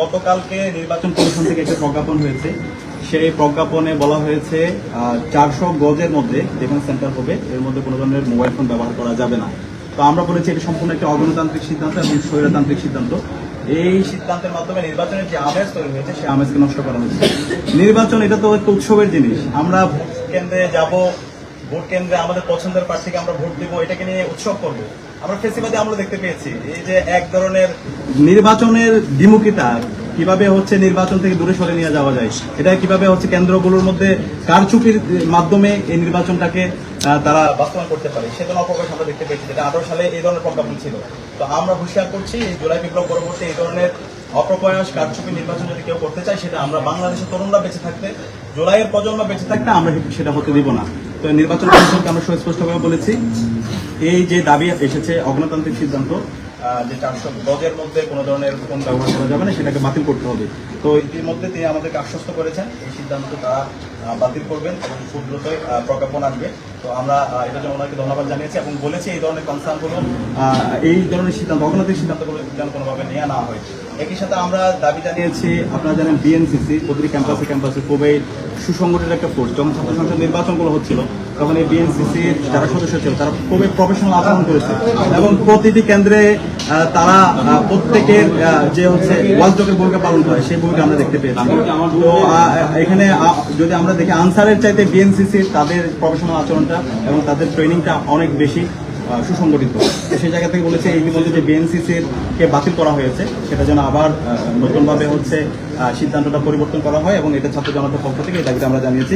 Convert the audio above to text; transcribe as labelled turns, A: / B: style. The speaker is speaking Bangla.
A: গতকালকে নির্বাচন কমিশন থেকে একটা প্রজ্ঞাপন হয়েছে। সেই প্রজ্ঞাপনে বলা হয়েছে 400 গজের মধ্যে যেখানে সেন্টার হবে এর মধ্যে কোনো ধরনের মোবাইল ফোন ব্যবহার করা যাবে না। তো আমরা বলেছি এটি সম্পূর্ণ একটা অগণতান্ত্রিক সিদ্ধান্ত এবং স্বৈরতান্ত্রিক সিদ্ধান্ত। এই সিদ্ধান্তের মাধ্যমে নির্বাচনের যে আমেজ তৈরি হয়েছে সেই আমেজকে নষ্ট করা হয়েছে। নির্বাচন এটা তো একটা উৎসবের জিনিস। আমরা ভোট কেন্দ্রে যাব, ভোট কেন্দ্রে আমাদের পছন্দের প্রার্থীকে আমরা ভোট দিব, এটাকে নিয়ে উৎসব করব। আমরা ফেসিবাদে আমরা দেখতে পেয়েছি এই যে এক ধরনের নির্বাচনের বিমুখিতা কিভাবে হচ্ছে নির্বাচন থেকে দূরে সরে নিয়ে যাওয়া যায়, এটা কিভাবে হচ্ছে কেন্দ্রগুলোর মধ্যে কারচুপির মাধ্যমে এই নির্বাচনটাকে তারা বাস্তবায়ন করতে পারে সেজন্য অপকাশ আমরা দেখতে পেয়েছি, যেটা 18 সালে এই ধরনের প্রজ্ঞাপন ছিল। তো আমরা হুঁশিয়ার করছি এই জুলাই বিপ্লব পরবর্তী এই ধরনের অপপ্রয়াস কারচুপি নির্বাচন যদি কেউ করতে চায় সেটা আমরা বাংলাদেশের তরুণরা বেঁচে থাকতে, জুলাইয়ের প্রজন্ম বেঁচে থাকতে আমরা সেটা হতে দিব না। তো নির্বাচন কমিশনকে আমরা সুস্পষ্টভাবে বলেছি এই যে দাবি এসেছে অগণতান্ত্রিক সিদ্ধান্ত যে 400 গজের মধ্যে কোনো ধরনের ফোন ব্যবহার করা যাবে না সেটাকে বাতিল করতে হবে। তো ইতিমধ্যে তিনি আমাদেরকে আশ্বস্ত করেছেন এই সিদ্ধান্ত তারা বাতিল করবেন এবং খুব দ্রুতই প্রজ্ঞাপন আসবে। তো আমরা এটার জন্য ওনাকে ধন্যবাদ জানিয়েছি এবং বলেছি এই ধরনের কনসার্নগুলো এই ধরনের সিদ্ধান্ত অগণতান্ত্রিক সিদ্ধান্তগুলো যেন কোনোভাবে নেওয়া না হয়। একই সাথে আমরা দাবি জানিয়েছি, আপনারা জানেন বিএনসিসি প্রতিটি ক্যাম্পাসে খুবই সুসংগঠিত একটা ফোর্স। যখন ছাত্র সংসদ নির্বাচনগুলো হচ্ছিল তখন এই বিএনসিসির যারা সদস্য ছিল তারা খুবই প্রফেশনাল আচরণ করেছে এবং প্রতিটি কেন্দ্রে তারা প্রত্যেকের যে হচ্ছে ওয়াচডগের ভূমিকা পালন করে সেই ভূমিকা আমরা দেখতে পেয়েছি। তো এখানে যদি আমরা দেখি আনসারের চাইতে বিএনসিসির তাদের প্রফেশনাল আচরণটা এবং তাদের ট্রেনিংটা অনেক বেশি সুসংগঠিত। সেই জায়গা থেকে বলেছে এই মধ্যে যে বিএনসিসির কে বাতিল করা হয়েছে সেটা যেন আবার নতুনভাবে হচ্ছে সিদ্ধান্তটা পরিবর্তন করা হয় এবং এটা ছাত্র জনতার পক্ষ থেকে এই দাবিটা আমরা জানিয়েছি।